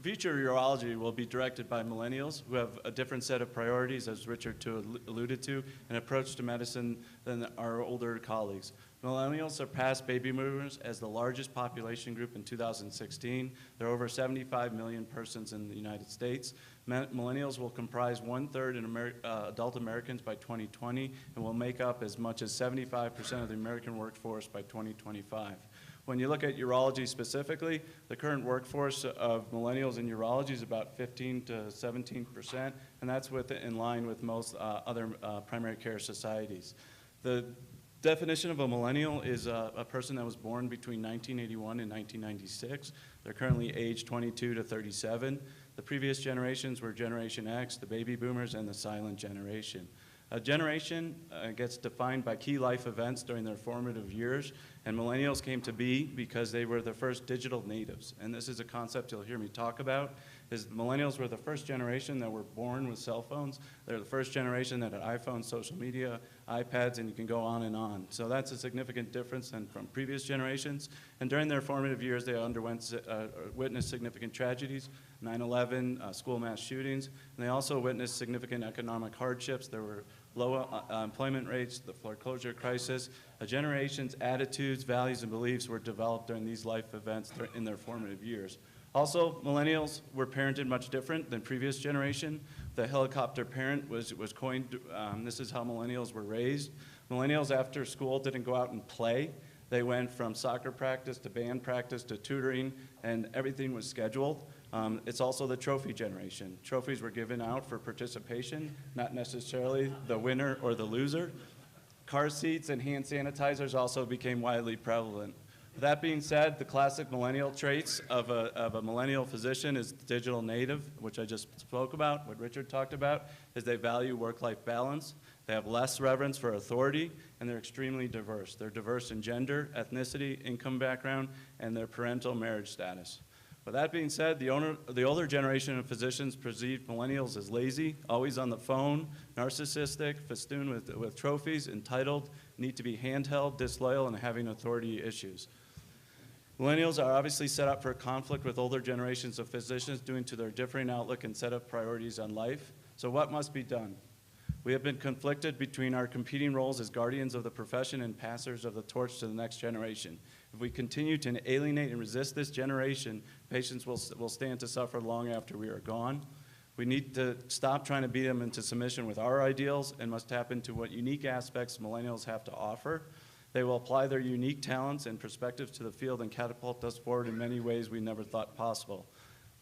future of urology will be directed by millennials who have a different set of priorities, as Richard alluded to, an approach to medicine than our older colleagues. Millennials surpassed baby boomers as the largest population group in 2016. There are over 75 million persons in the United States. Millennials will comprise 1/3 in adult Americans by 2020 and will make up as much as 75% of the American workforce by 2025. When you look at urology specifically, the current workforce of millennials in urology is about 15 to 17%, and that's in line with most other primary care societies. The definition of a millennial is a person that was born between 1981 and 1996. They're currently aged 22 to 37. The previous generations were Generation X, the baby boomers, and the silent generation. A generation gets defined by key life events during their formative years, and millennials came to be because they were the first digital natives. And this is a concept you'll hear me talk about, is millennials were the first generation that were born with cell phones. They're the first generation that had iPhones, social media, iPads, and you can go on and on. So that's a significant difference than from previous generations. And during their formative years, they witnessed significant tragedies, 9/11, school mass shootings, and they also witnessed significant economic hardships. There were low employment rates, the foreclosure crisis. A generation's attitudes, values, and beliefs were developed during these life events in their formative years. Also, millennials were parented much different than previous generation. The helicopter parent was coined. This is how millennials were raised. Millennials after school didn't go out and play. They went from soccer practice to band practice to tutoring, and everything was scheduled. It's also the trophy generation. Trophies were given out for participation, not necessarily the winner or the loser. Car seats and hand sanitizers also became widely prevalent. That being said, the classic millennial traits of a millennial physician is digital native, which I just spoke about, what Richard talked about, is they value work-life balance, they have less reverence for authority, and they're extremely diverse. They're diverse in gender, ethnicity, income background, and their parental marriage status. With that being said, the older generation of physicians perceived millennials as lazy, always on the phone, narcissistic, festooned with trophies, entitled, need to be handheld, disloyal, and having authority issues. Millennials are obviously set up for a conflict with older generations of physicians due to their differing outlook and set of priorities on life. So what must be done? We have been conflicted between our competing roles as guardians of the profession and passers of the torch to the next generation. If we continue to alienate and resist this generation, patients will stand to suffer long after we are gone. We need to stop trying to beat them into submission with our ideals and must tap into what unique aspects millennials have to offer. They will apply their unique talents and perspectives to the field and catapult us forward in many ways we never thought possible.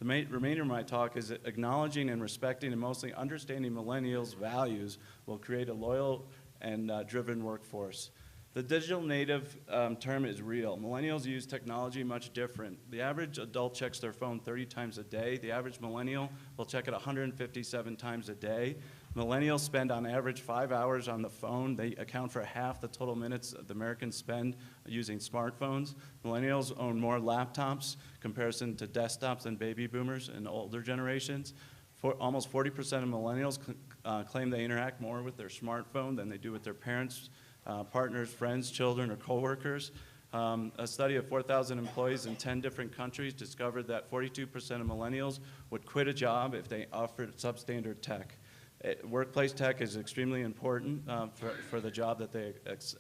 The remainder of my talk is that acknowledging and respecting and mostly understanding millennials' values will create a loyal and driven workforce. The digital native term is real. Millennials use technology much different. The average adult checks their phone 30 times a day. The average millennial will check it 157 times a day. Millennials spend on average 5 hours on the phone. They account for half the total minutes the Americans spend using smartphones. Millennials own more laptops comparison to desktops than baby boomers and older generations. Almost 40% of millennials claim they interact more with their smartphone than they do with their parents, partners, friends, children, or coworkers. A study of 4,000 employees in 10 different countries discovered that 42% of millennials would quit a job if they offered substandard tech. Workplace tech is extremely important for the job that they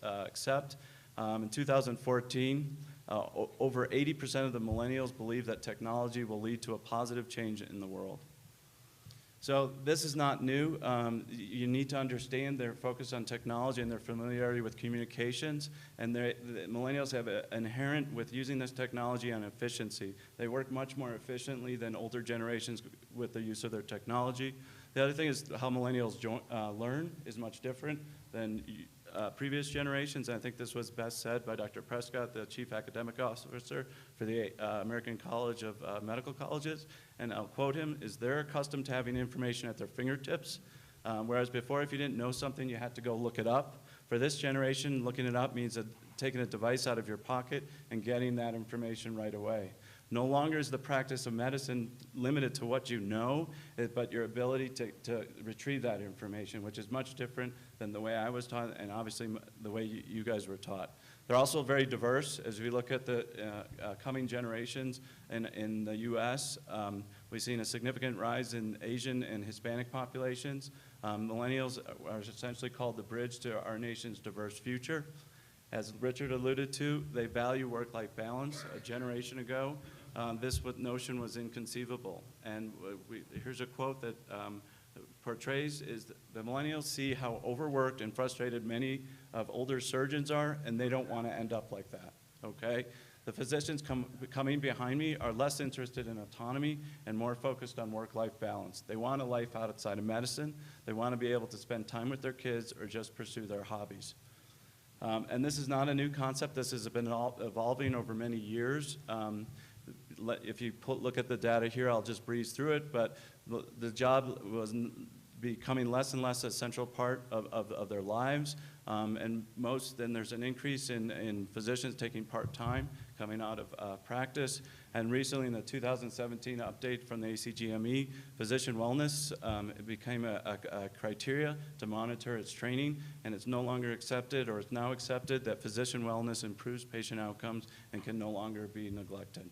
accept. In 2014, over 80% of the millennials believe that technology will lead to a positive change in the world. So this is not new. You need to understand their focus on technology and their familiarity with communications, and the millennials have an inherent with using this technology on efficiency. They work much more efficiently than older generations with the use of their technology. The other thing is how millennials learn is much different than previous generations. And I think this was best said by Dr. Prescott, the Chief Academic Officer for the American College of Medical Colleges. And I'll quote him, is they're accustomed to having information at their fingertips, whereas before if you didn't know something, you had to go look it up. For this generation, looking it up means taking a device out of your pocket and getting that information right away. No longer is the practice of medicine limited to what you know, but your ability to retrieve that information, which is much different than the way I was taught and obviously the way you guys were taught. They're also very diverse. As we look at the coming generations in the U.S., we've seen a significant rise in Asian and Hispanic populations. Millennials are essentially called the bridge to our nation's diverse future. As Richard alluded to, they value work-life balance. A generation ago, this notion was inconceivable. And here's a quote that portrays is the millennials see how overworked and frustrated many of older surgeons are, and they don't want to end up like that, okay? The physicians coming behind me are less interested in autonomy and more focused on work-life balance. They want a life outside of medicine. They want to be able to spend time with their kids or just pursue their hobbies. And this is not a new concept. This has been evolving over many years. If you look at the data here, I'll just breeze through it, but the job was becoming less and less a central part of their lives. And then there's an increase in physicians taking part-time coming out of practice. And recently in the 2017 update from the ACGME, physician wellness it became a criteria to monitor its training, and it's no longer accepted, or it's now accepted, that physician wellness improves patient outcomes and can no longer be neglected.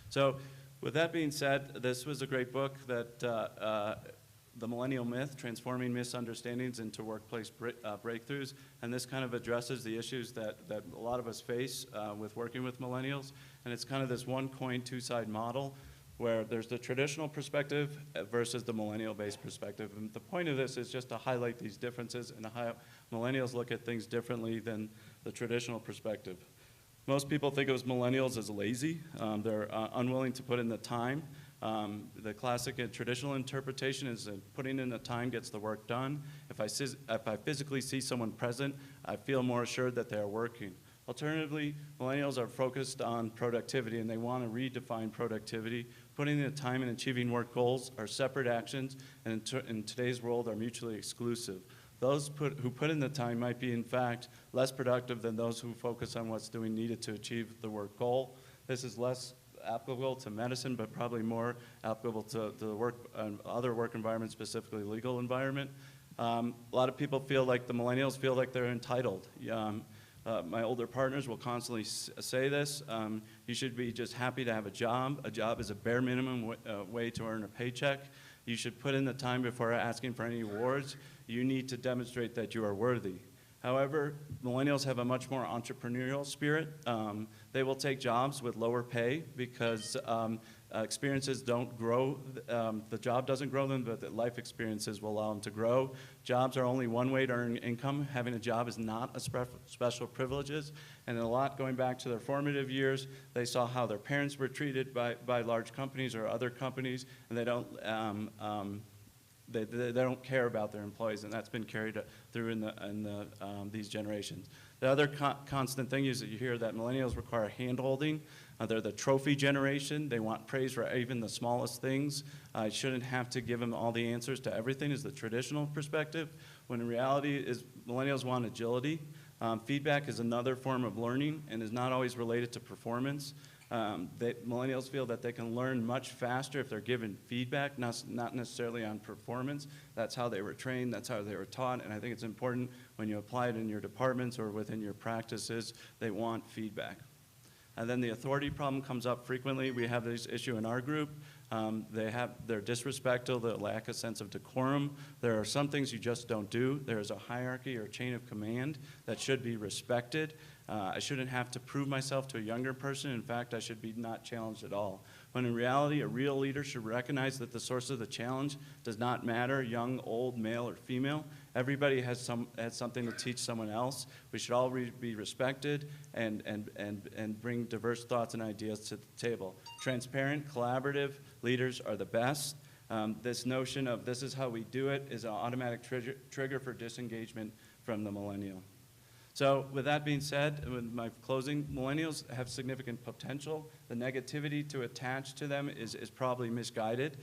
So with that being said, this was a great book that The Millennial Myth, Transforming Misunderstandings into Workplace Breakthroughs, and this kind of addresses the issues that a lot of us face with working with millennials, and it's kind of this one coin, two-side model where there's the traditional perspective versus the millennial-based perspective, and the point of this is just to highlight these differences and how millennials look at things differently than the traditional perspective. Most people think of millennials as lazy. They're unwilling to put in the time. The classic and traditional interpretation is that putting in the time gets the work done. If I physically see someone present, I feel more assured that they are working. Alternatively, millennials are focused on productivity, and they want to redefine productivity. Putting in the time and achieving work goals are separate actions, and in today's world are mutually exclusive. Those who put in the time might be, in fact, less productive than those who focus on what's needed to achieve the work goal. This is less applicable to medicine, but probably more applicable to the other work environments, specifically legal environment. A lot of people feel like the millennials feel like they're entitled. My older partners will constantly say this. You should be just happy to have a job. A job is a bare minimum way to earn a paycheck. You should put in the time before asking for any awards. You need to demonstrate that you are worthy. However, millennials have a much more entrepreneurial spirit. They will take jobs with lower pay because experiences don't grow. The job doesn't grow them, but the life experiences will allow them to grow. Jobs are only one way to earn income. Having a job is not a special privileges. And a lot going back to their formative years, they saw how their parents were treated by large companies or other companies, and they don't care about their employees, and that's been carried through in these generations. The other constant thing is that you hear that millennials require hand-holding. They're the trophy generation. They want praise for even the smallest things. I shouldn't have to give them all the answers to everything is the traditional perspective, when in reality is millennials want agility. Feedback is another form of learning and is not always related to performance. Millennials feel that they can learn much faster if they're given feedback, not necessarily on performance. That's how they were trained, that's how they were taught, and I think it's important when you apply it in your departments or within your practices, they want feedback. And then the authority problem comes up frequently. We have this issue in our group. They're disrespectful, they lack a sense of decorum. There are some things you just don't do. There is a hierarchy or chain of command that should be respected. I shouldn't have to prove myself to a younger person. In fact, I should be not challenged at all. When in reality, a real leader should recognize that the source of the challenge does not matter, young, old, male, or female. Everybody has something to teach someone else. We should all be respected and bring diverse thoughts and ideas to the table. Transparent, collaborative leaders are the best. This notion of this is how we do it is an automatic trigger for disengagement from the millennial. So with that being said, with my closing, millennials have significant potential. The negativity to attach to them is probably misguided.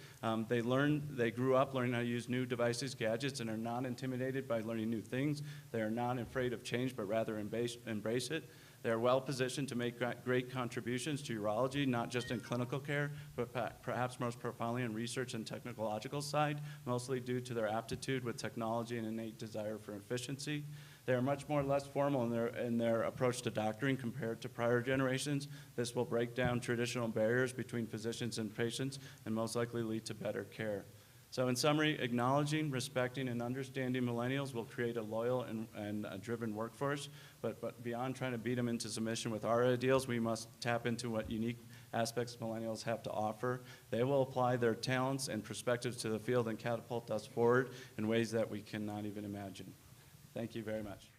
They grew up learning how to use new devices, gadgets, and are not intimidated by learning new things. They are not afraid of change, but rather embrace it. They are well positioned to make great contributions to urology, not just in clinical care, but perhaps most profoundly in research and technological side, mostly due to their aptitude with technology and innate desire for efficiency. They are much more less formal in their approach to doctoring compared to prior generations. This will break down traditional barriers between physicians and patients and most likely lead to better care. So in summary, acknowledging, respecting, and understanding millennials will create a loyal and a driven workforce, but beyond trying to beat them into submission with our ideals, we must tap into what unique aspects millennials have to offer. They will apply their talents and perspectives to the field and catapult us forward in ways that we cannot even imagine. Thank you very much.